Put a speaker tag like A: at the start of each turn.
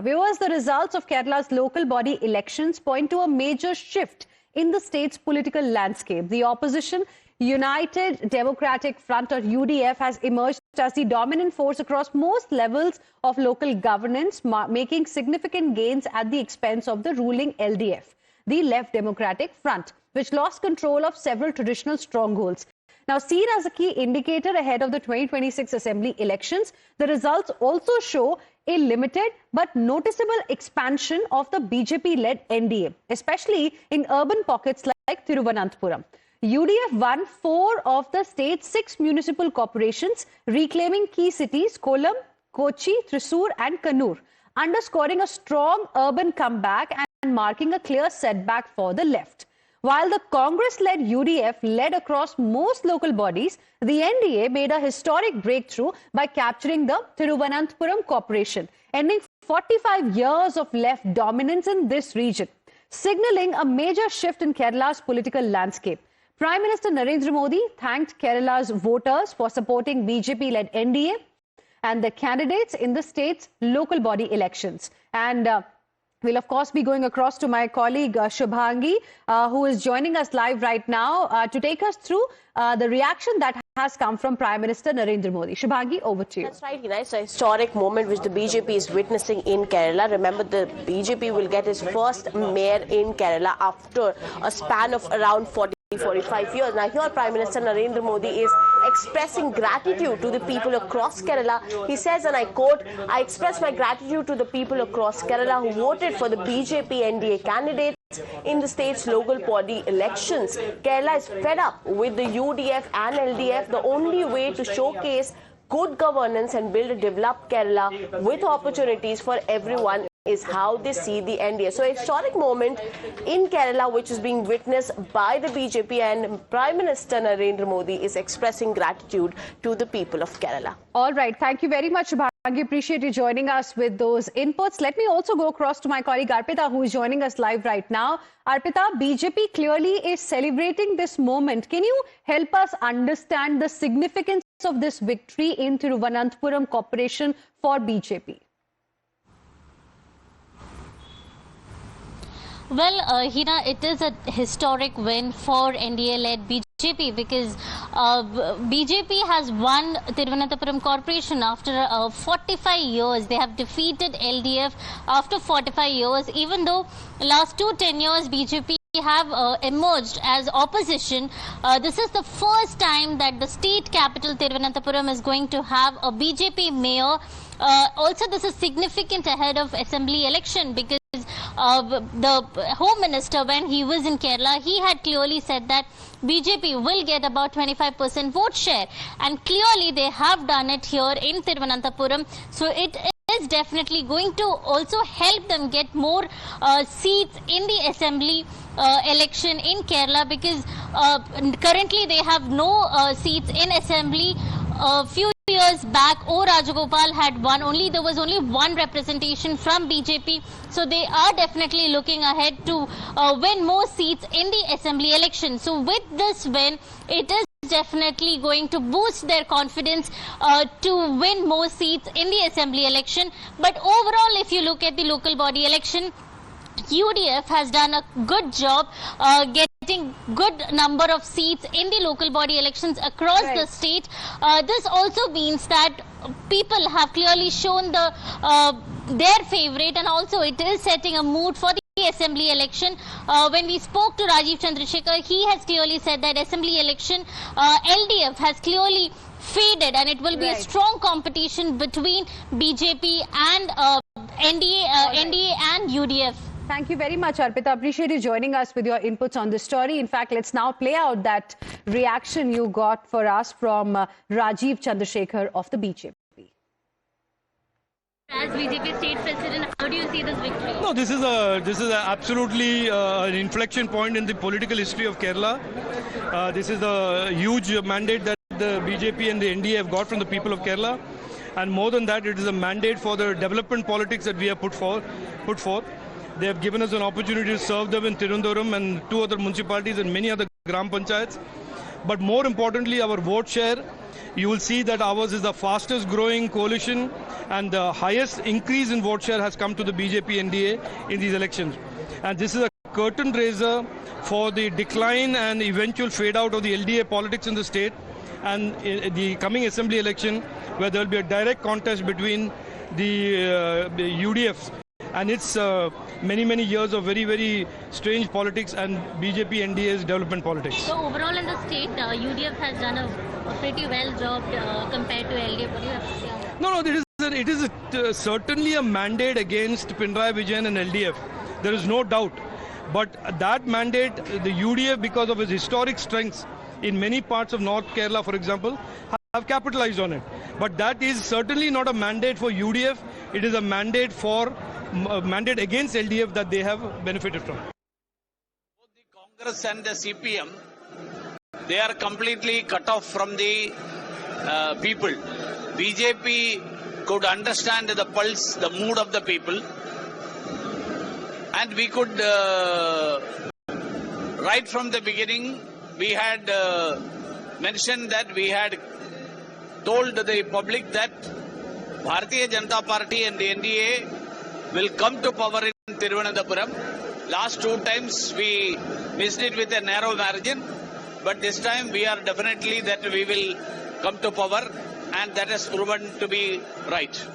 A: Viewers, the results of Kerala's local body elections point to a major shift in the state's political landscape. The opposition United Democratic Front, or UDF, has emerged as the dominant force across most levels of local governance, making significant gains at the expense of the ruling LDF, the Left Democratic Front, which lost control of several traditional strongholds. Now, seen as a key indicator ahead of the 2026 Assembly elections, the results also show a limited but noticeable expansion of the BJP-led NDA, especially in urban pockets like Thiruvananthapuram. UDF won 4 of the state's 6 municipal corporations, reclaiming key cities Kollam, Kochi, Thrissur and Kannur, underscoring a strong urban comeback and marking a clear setback for the left. While the Congress-led UDF led across most local bodies, the NDA made a historic breakthrough by capturing the Thiruvananthapuram Corporation, ending 45 years of left dominance in this region, signaling a major shift in Kerala's political landscape. Prime Minister Narendra Modi thanked Kerala's voters for supporting BJP-led NDA and the candidates in the state's local body elections. And we'll, of course, be going across to my colleague Shubhangi, who is joining us live right now to take us through the reaction that has come from Prime Minister Narendra Modi. Shubhangi, over to you.
B: That's right, Hina. It's a historic moment which the BJP is witnessing in Kerala. Remember, the BJP will get its first mayor in Kerala after a span of around 45 years. Now, here Prime Minister Narendra Modi is expressing gratitude to the people across Kerala. He says, and I quote, "I express my gratitude to the people across Kerala who voted for the BJP NDA candidates in the state's local body elections. Kerala is fed up with the UDF and LDF. The only way to showcase good governance and build a developed Kerala with opportunities for everyone is how they see the NDA." So a historic moment in Kerala which is being witnessed by the BJP, and Prime Minister Narendra Modi is expressing gratitude to the people of Kerala.
A: All right. Thank you very much, Shubhangi. Appreciate you joining us with those inputs. Let me also go across to my colleague Arpita, who is joining us live right now. Arpita, BJP clearly is celebrating this moment. Can you help us understand the significance of this victory in Thiruvananthapuram Corporation for BJP?
C: Well, Hina, it is a historic win for NDA-led BJP because BJP has won Thiruvananthapuram Corporation after 45 years. They have defeated LDF after 45 years, even though last 2 tenures BJP have emerged as opposition. This is the first time that the state capital Thiruvananthapuram is going to have a BJP mayor. Also, this is significant ahead of assembly election because the Home Minister, when he was in Kerala, he had clearly said that BJP will get about 25% vote share, and clearly they have done it here in Thiruvananthapuram. So it is definitely going to also help them get more seats in the assembly election in Kerala, because currently they have no seats in assembly. A few years back, O Rajagopal had won. There was only one representation from BJP. So they are definitely looking ahead to win more seats in the assembly election. So with this win, it is definitely going to boost their confidence to win more seats in the assembly election. But overall, if you look at the local body election, UDF has done a good job getting good number of seats in the local body elections across the state. This also means that people have clearly shown their favorite, and also it is setting a mood for the assembly election. When we spoke to Rajiv Chandrasekhar, he has clearly said that assembly election LDF has clearly faded, and it will be a strong competition between BJP and NDA and UDF.
A: Thank you very much, Arpita. Appreciate you joining us with your inputs on this story. In fact, let's now play out that reaction you got for us from Rajiv Chandrasekhar of the BJP.
C: As BJP state president, how do you see this victory?
D: No, this is absolutely an inflection point in the political history of Kerala. This is a huge mandate that the BJP and the NDA have got from the people of Kerala. And more than that, it is a mandate for the development politics that we have put forth. They have given us an opportunity to serve them in Tirundaram and 2 other municipalities and many other Gram Panchayats. But more importantly, our vote share you will see that ours is the fastest growing coalition and the highest increase in vote share has come to the BJP NDA in these elections. And this is a curtain raiser for the decline and eventual fade out of the LDA politics in the state, and the coming assembly election where there will be a direct contest between the UDFs and its many years of very strange politics and BJP NDA's development politics.
C: So overall in the state, UDF has done a pretty well job compared to LDF. What do you have to say on that?
D: No, it is certainly a mandate against Pinarayi Vijayan and LDF. There is no doubt. But that mandate, the UDF, because of its historic strengths in many parts of North Kerala, for example, have capitalized on it. But that is certainly not a mandate for UDF. It is a mandate against LDF that they have benefited from.
E: Both the Congress and the CPM, they are completely cut off from the people. BJP could understand the pulse, the mood of the people. And we could, right from the beginning, we had mentioned that we had told the public that Bharatiya Janata Party and the NDA will come to power in Thiruvananthapuram. Last 2 times we missed it with a narrow margin, but this time we are definitely that we will come to power, and that has proven to be right.